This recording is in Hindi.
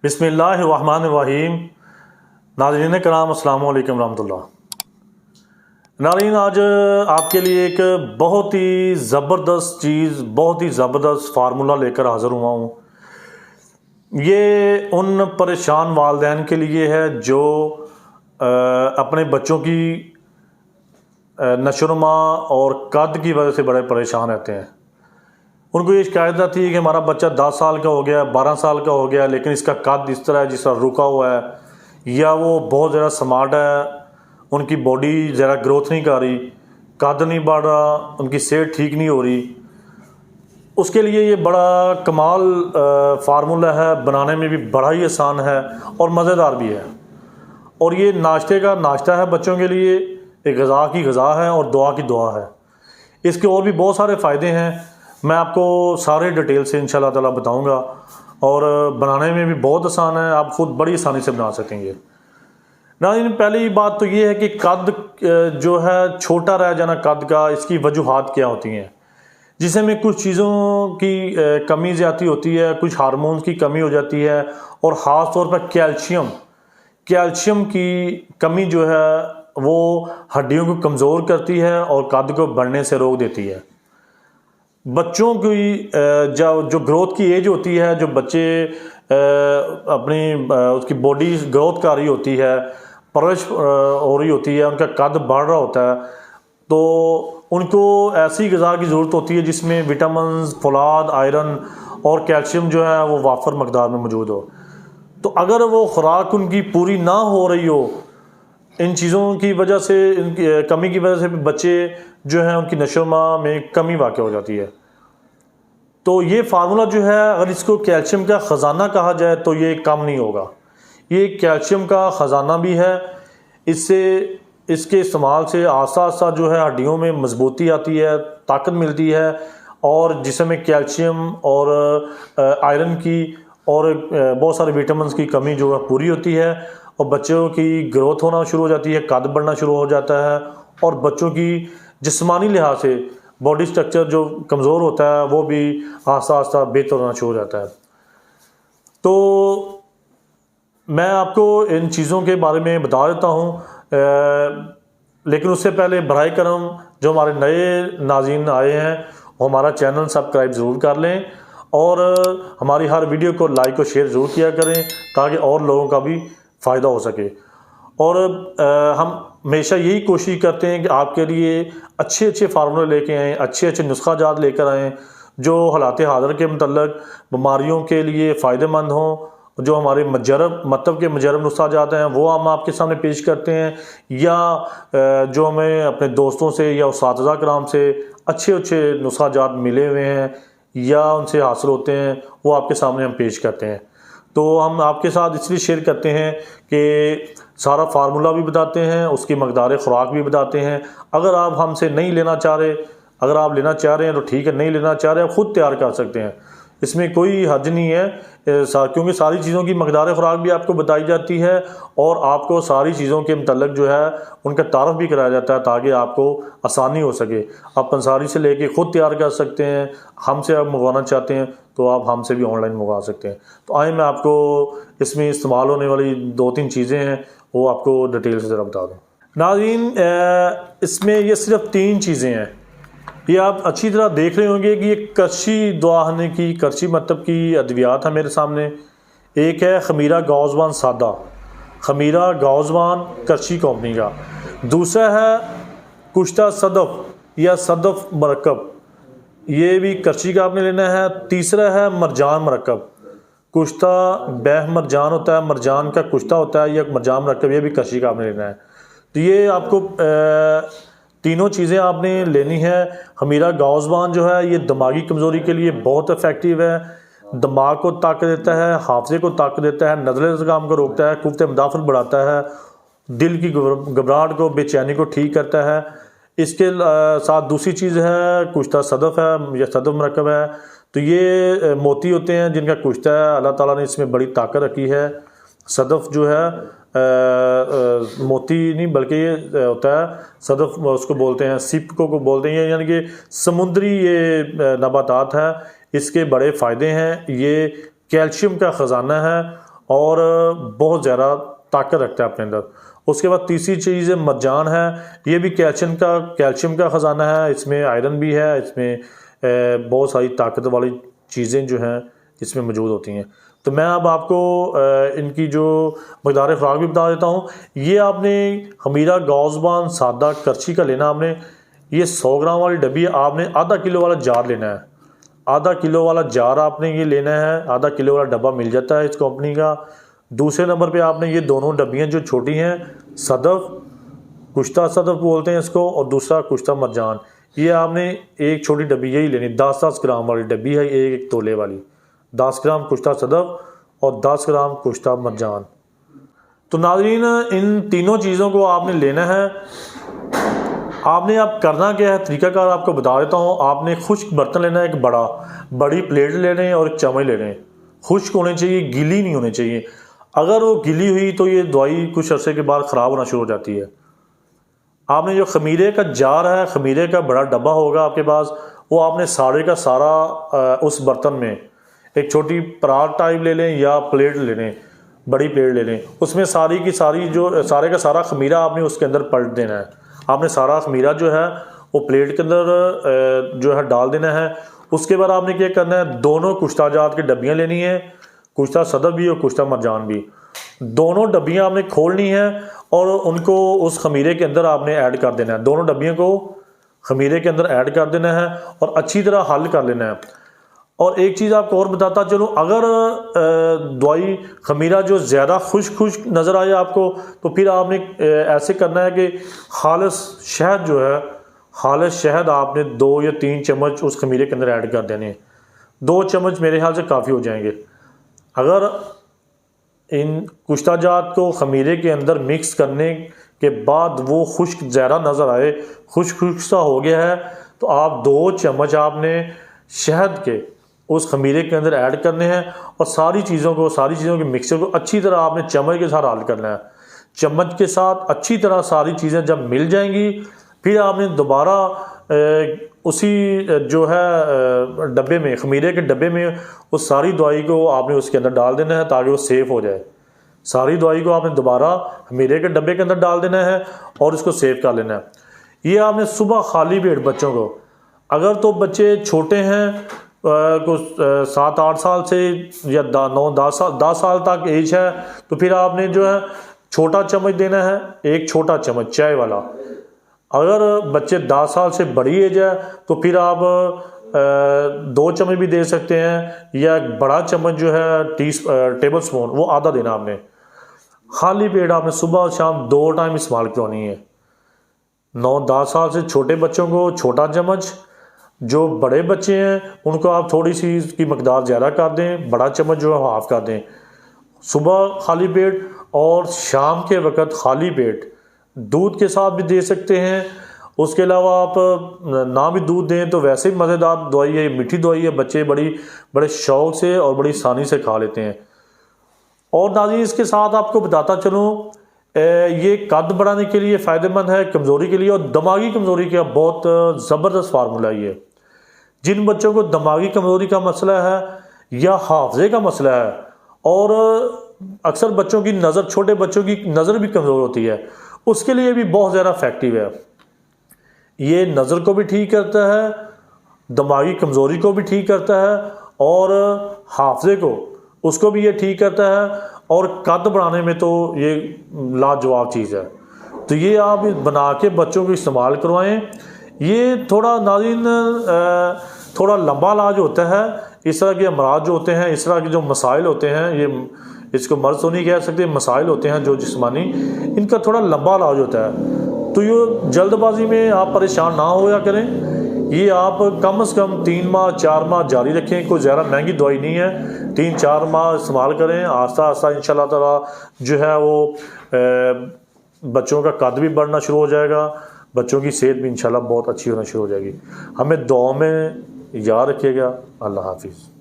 बिस्मिल्लाहिर्रहमानिर्रहीम। नाज़रीन कराम अस्सलाम वालेकुम रहमतुल्लाह। नाज़रीन, आज आपके लिए एक बहुत ही ज़बरदस्त चीज़, बहुत ही ज़बरदस्त फार्मूला लेकर हाज़िर हुआ हूँ। ये उन परेशान वालिदैन के लिए है जो अपने बच्चों की नशोनुमा और कद की वजह से बड़े परेशान रहते हैं। उनको ये शिकायत आती है कि हमारा बच्चा 10 साल का हो गया, 12 साल का हो गया, लेकिन इसका कद इस तरह है जिस तरह रुका हुआ है, या वो बहुत ज़्यादा स्मार्ट है, उनकी बॉडी ज़रा ग्रोथ नहीं कर रही, कद नहीं बढ़ रहा, उनकी सेहत ठीक नहीं हो रही। उसके लिए ये बड़ा कमाल फार्मूला है, बनाने में भी बड़ा ही आसान है और मज़ेदार भी है। और ये नाश्ते का नाश्ता है बच्चों के लिए, एक ग़ज़ा की ग़ज़ा है और दुआ की दुआ है। इसके और भी बहुत सारे फ़ायदे हैं, मैं आपको सारे डिटेल से इंशाल्लाह ताला बताऊंगा। और बनाने में भी बहुत आसान है, आप खुद बड़ी आसानी से बना सकेंगे। नाज़रीन, पहली बात तो ये है कि कद जो है छोटा रह जाना कद का, इसकी वजूहात क्या होती हैं। जिसमें में कुछ चीज़ों की कमी ज़्यादा होती है, कुछ हार्मोन्स की कमी हो जाती है, और ख़ास तौर पर कैल्शियम की कमी जो है वो हड्डियों को कमज़ोर करती है और कद को बढ़ने से रोक देती है। बच्चों की जो ग्रोथ की एज होती है, जो बच्चे अपनी उसकी बॉडी ग्रोथ कर रही होती है, परवरिश हो रही होती है, उनका कद बढ़ रहा होता है, तो उनको ऐसी ग़िज़ा की ज़रूरत होती है जिसमें विटामिन, फौलाद, आयरन और कैल्शियम जो है वो वाफर मकदार में मौजूद हो। तो अगर वो खुराक उनकी पूरी ना हो रही हो, इन चीज़ों की वजह से, इनकी कमी की वजह से बच्चे जो हैं उनकी नशोनुमा में कमी वाक़ हो जाती है। तो ये फार्मूला जो है, अगर इसको कैल्शियम का ख़जाना कहा जाए तो ये कम नहीं होगा। ये कैल्शियम का ख़जाना भी है। इसके इस्तेमाल से आस्ता आस्ता जो है हड्डियों में मजबूती आती है, ताकत मिलती है, और जिसमें कैल्शियम और आयरन की और बहुत सारे विटामिन की कमी जो है पूरी होती है, और बच्चों की ग्रोथ होना शुरू हो जाती है, कद बढ़ना शुरू हो जाता है, और बच्चों की जिस्मानी लिहाज से बॉडी स्ट्रक्चर जो कमज़ोर होता है वो भी आस्ता आस्ता बेहतर होना शुरू हो जाता है। तो मैं आपको इन चीज़ों के बारे में बता देता हूँ, लेकिन उससे पहले बराए करम जो हमारे नए नाज़रीन आए हैं वो हमारा चैनल सब्सक्राइब ज़रूर कर लें, और हमारी हर वीडियो को लाइक और शेयर ज़रूर किया करें ताकि और लोगों का भी फ़ायदा हो सके। और हम हमेशा यही कोशिश करते हैं कि आपके लिए अच्छे अच्छे फार्मूले लेके आएँ, अच्छे अच्छे नुस्खा जात लेकर आएँ जो हालात हाज़िर के मतलब बीमारियों के लिए फ़ायदेमंद हों। जो हमारे मुजरब नुस्खा जात हैं वो हम आपके सामने पेश करते हैं, या जो हमें अपने दोस्तों से या उस्ताज़ा कराम से अच्छे अच्छे नुस्खा जात मिले हुए हैं या उनसे हासिल होते हैं, वो आपके सामने हम पेश करते हैं। तो हम आपके साथ इसलिए शेयर करते हैं कि सारा फार्मूला भी बताते हैं, उसकी मकदार ख़ुराक भी बताते हैं। अगर आप हमसे नहीं लेना चाह रहे, अगर आप लेना चाह रहे हैं तो ठीक है, नहीं लेना चाह रहे आप ख़ुद तैयार कर सकते हैं, इसमें कोई हर्ज नहीं है, क्योंकि सारी चीज़ों की मकदार ख़ुराक भी आपको बताई जाती है, और आपको सारी चीज़ों के मतलब जो है उनका तारफ़ भी कराया जाता है ताकि आपको आसानी हो सके। आप पंसारी से लेके ख़ुद तैयार कर सकते हैं। हमसे आप मंगवाना चाहते हैं तो आप हमसे भी ऑनलाइन मंगवा सकते हैं। तो आइए मैं आपको इसमें इस्तेमाल होने वाली 2-3 चीज़ें हैं वो आपको डिटेल से ज़रा बता दूँ। नाज़रीन, इसमें ये सिर्फ 3 चीज़ें हैं। ये आप अच्छी तरह देख रहे होंगे कि ये करशी दुआने की, करशी मतलब की अद्वियात है मेरे सामने। एक है खमीरा गाउज़वान सादा, खमीरा गाउज़वान करशी कंपनी का। दूसरा है कुश्ता सदफ़ या सदफ़ मरकब, ये भी करशी का आपने लेना है। तीसरा है मरजान मरकब, कुश्ता बैह मरजान होता है, मरजान का कुश्ता होता है, या मरजान मरकब, ये भी करशी का आपने लेना है। तो ये आपको तीनों चीज़ें आपने लेनी है। खमीरा गाउज़वान जो है ये दिमागी कमज़ोरी के लिए बहुत इफ़ेक्टिव है, दिमाग को ताकत देता है, हाफ़ज़े को ताकत देता है, नज़र-ए-ज़काम को रोकता है, क़ुव्वत मुदाफ़अत बढ़ाता है, दिल की घबराहट को, बेचैनी को ठीक करता है। इसके साथ दूसरी चीज़ है कुश्ता सदफ़ है या सदफ़ मरकब है। तो ये मोती होते हैं जिनका कुश्ता है, अल्लाह ताला ने इसमें बड़ी ताकत रखी है। सदफ़ जो है मोती नहीं बल्कि ये होता है सदफ़, उसको बोलते हैं सिपको को बोलते हैं, यानी कि समुद्री ये नबातात है। इसके बड़े फ़ायदे हैं, ये कैल्शियम का ख़जाना है और बहुत ज़्यादा ताकत रखता है अपने अंदर। उसके बाद तीसरी चीज़ मरजान है, ये भी कैल्शियम का ख़जाना है, इसमें आयरन भी है, इसमें बहुत सारी ताकत वाली चीज़ें जो हैं इसमें मौजूद होती हैं। तो मैं अब आपको इनकी जो मकदार खुराक भी बता देता हूँ। ये आपने खमीरा गौज़बान सादा करछी का लेना आपने, ये 100 ग्राम वाली डब्बी है, आपने आधा किलो वाला जार लेना है। आधा किलो वाला जार आपने ये लेना है, आधा किलो वाला डब्बा मिल जाता है इस कंपनी का। दूसरे नंबर पे आपने ये दोनों डब्बियाँ जो छोटी हैं, सदफ, कुश्ता सदफ बोलते हैं इसको, और दूसरा कुश्ता मरजान, ये आपने एक छोटी डब्बी यही लेनी, 10-10 ग्राम वाली डब्बी है, एक तोले वाली। 10 ग्राम कुश्ता सदफ और 10 ग्राम कुश्ता मरजान। तो नाज़रीन, इन तीनों चीज़ों को आपने लेना है। आपने अब करना क्या है, तरीकाकार आपको बता देता हूँ। आपने खुश्क बर्तन लेना है, एक बड़ी प्लेट लेने और एक चम्मच लेने। खुश्क होने चाहिए, गीली नहीं होनी चाहिए। अगर वो गीली हुई तो ये दवाई कुछ अरसे के बाद ख़राब होना शुरू हो जाती है। आपने जो खमीरे का जार है, खमीरे का बड़ा डब्बा होगा आपके पास, वो आपने सारे का सारा उस बर्तन में एक छोटी परात टाइप ले लें या प्लेट ले लें, बड़ी प्लेट ले लें। उसमें सारी की सारी जो सारे का सारा खमीरा आपने उसके अंदर पलट देना है। आपने सारा खमीरा जो है वो प्लेट के अंदर जो है डाल देना है। उसके बाद आपने क्या करना है, दोनों कुश्ता जात की डब्बियाँ लेनी है, कुश्ता सदफ भी और कुश्ता मरजान भी। दोनों डब्बियाँ आपने खोलनी है और उनको उस खमीरे के अंदर आपने ऐड कर देना है। दोनों डब्बियों को खमीरे के अंदर ऐड कर देना है और अच्छी तरह हल कर लेना है। और एक चीज़ आपको और बताता चलूँ, अगर दवाई खमीरा जो ज़्यादा खुश्क नज़र आए आपको, तो फिर आपने ऐसे करना है कि खालिस शहद जो है, खालिस शहद आपने 2 या 3 चम्मच उस खमीरे के अंदर ऐड कर देने हैं। 2 चम्मच मेरे ख्याल से काफ़ी हो जाएंगे। अगर इन कुश्ता जात को खमीरे के अंदर मिक्स करने के बाद वो खुश्क ज़्यादा नज़र आए, खुश्क सा हो गया है, तो आप 2 चम्मच आपने शहद के उस खमीरे के अंदर ऐड करने हैं और सारी चीज़ों के मिक्सचर को अच्छी तरह आपने चम्मच के साथ हल करना है। चम्मच के साथ अच्छी तरह सारी चीज़ें जब मिल जाएंगी, फिर आपने दोबारा उसी जो है डब्बे में, खमीरे के डब्बे में उस सारी दवाई को आपने उसके अंदर डाल देना है ताकि वो सेफ़ हो जाए। सारी दवाई को आपने दोबारा खमीरे के डब्बे के अंदर डाल देना है और इसको सेव कर लेना है। ये आपने सुबह खाली पेट बच्चों को, अगर तो बच्चे छोटे हैं कुछ 7-8 साल से या 9-10 साल तक एज है, तो फिर आपने जो है छोटा चम्मच देना है, एक छोटा चम्मच चाय वाला। अगर बच्चे 10 साल से बड़ी एज है तो फिर आप 2 चम्मच भी दे सकते हैं, या एक बड़ा चम्मच जो है टेबल स्पून, वो आधा देना आपने। खाली पेट आपने सुबह और शाम 2 टाइम इस्तेमाल करवानी है। 9-10 साल से छोटे बच्चों को छोटा चम्मच, जो बड़े बच्चे हैं उनको आप थोड़ी सी इसकी मकदार ज़्यादा कर दें, बड़ा चम्मच जो है हाफ कर दें। सुबह खाली पेट और शाम के वक़्त खाली पेट दूध के साथ भी दे सकते हैं। उसके अलावा आप ना भी दूध दें तो वैसे ही मज़ेदार दवाई है, मीठी दवाई है, बच्चे बड़े शौक़ से और बड़ी आसानी से खा लेते हैं। और नाज़रीन, इसके साथ आपको बताता चलूँ, ये कद बढ़ाने के लिए फ़ायदेमंद है, कमज़ोरी के लिए और दिमागी कमज़ोरी का बहुत ज़बरदस्त फार्मूला ये। जिन बच्चों को दिमागी कमज़ोरी का मसला है या हाफ़ज़े का मसला है, और अक्सर बच्चों की नज़र, छोटे बच्चों की नज़र भी कमज़ोर होती है, उसके लिए भी बहुत ज़्यादा इफ़ेक्टिव है। ये नज़र को भी ठीक करता है, दिमागी कमज़ोरी को भी ठीक करता है और हाफ़ज़े को, उसको भी ये ठीक करता है, और कद बढ़ाने में तो ये लाजवाब चीज़ है। तो ये आप बना के बच्चों को इस्तेमाल करवाएं। ये थोड़ा नाज़रीन थोड़ा लंबा इलाज होता है। इस तरह के अमराज जो होते हैं, इस तरह के जो मसाइल होते हैं, ये इसको मर्ज़ तो नहीं कह सकते, मसाइल होते हैं जो जिस्मानी, इनका थोड़ा लंबा इलाज होता है। तो ये जल्दबाजी में आप परेशान ना होया करें। ये आप कम से कम 3 माह 4 माह जारी रखें। कोई ज़्यादा महंगी दवाई नहीं है, 3-4 माह इस्तेमाल करें। आस्ता आस्ता इंशाल्लाह ताला जो है वो बच्चों का कद भी बढ़ना शुरू हो जाएगा, बच्चों की सेहत भी इंशाल्लाह बहुत अच्छी होना शुरू हो जाएगी। हमें दुआ में याद रखिएगा। अल्लाह हाफिज़।